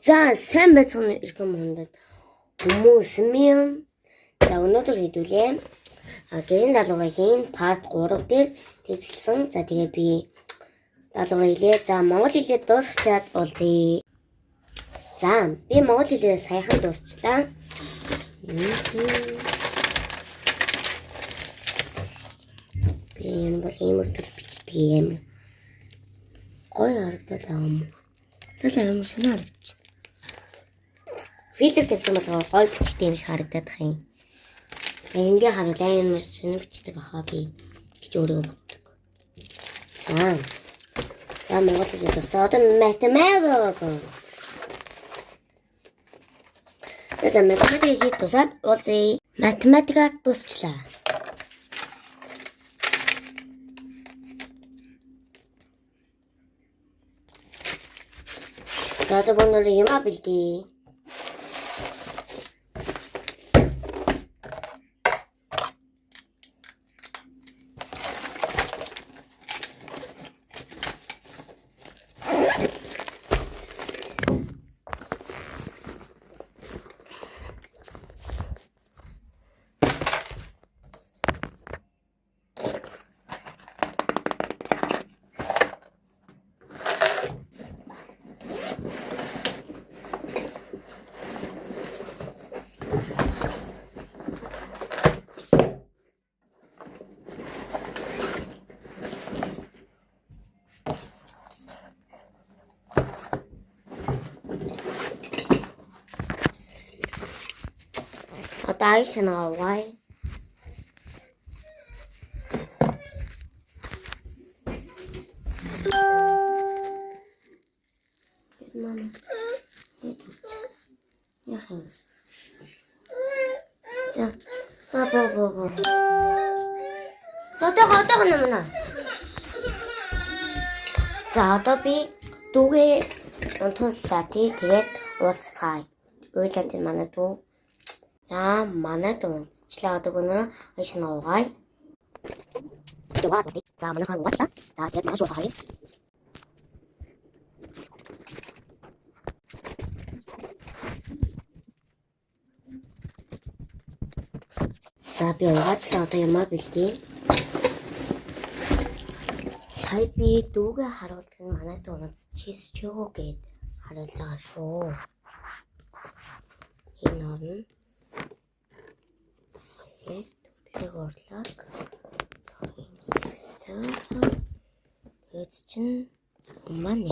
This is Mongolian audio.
За сайн байцгаана иргэн мондод хүмүүс минь. За өнөөдөр хэдүүлээ. Гэрийн даалгаврын part 3 дээр тэгжилсэн. За тэгээ би даалгавар хийлээ. За монгол хэлээ дуусчаад уулзъя. За би монгол хэлээ саяхан дуусчлаа. Би энэ бол иймэр төл бичдэг юм. Гоё харагдаад байгаа юм. Тэгэл амар шинэ харагдчих. Фильтр тавьсан бол гоё бичдэг юм шиг харагдаад байгаа юм. Ингээ хараад амар шинэ бичдэг ахаа би гэж өөрөө боддог. За монгол хэлээ дууссан. Одоо математик. За математик хийж тусаад уулзъя. Математикаа дуусчлаа. За одоо өнөөдөр юм бэлдээ. Одоо айшнаа вай. Мама. Яхан. За боо. Одоо нэмнэ. За одоо би дүүгээ унтууллаа тий. Тэгээд уулзцгаая. Уйлаад энэ манай дүү. За манай дүүчлээ одоо өнөөдөр айшнаа угаая. За манай хаан угаалаа. За тэгээд маш угаая. За би угаачлаа одоо ямаа бэлдээ. Сая би дүүгээ харуулдаг нь манай дүү чиз чөө гэд харуулж байгаа шүү. Энэ орно. Тэг орлог. Тэгээд чинь маань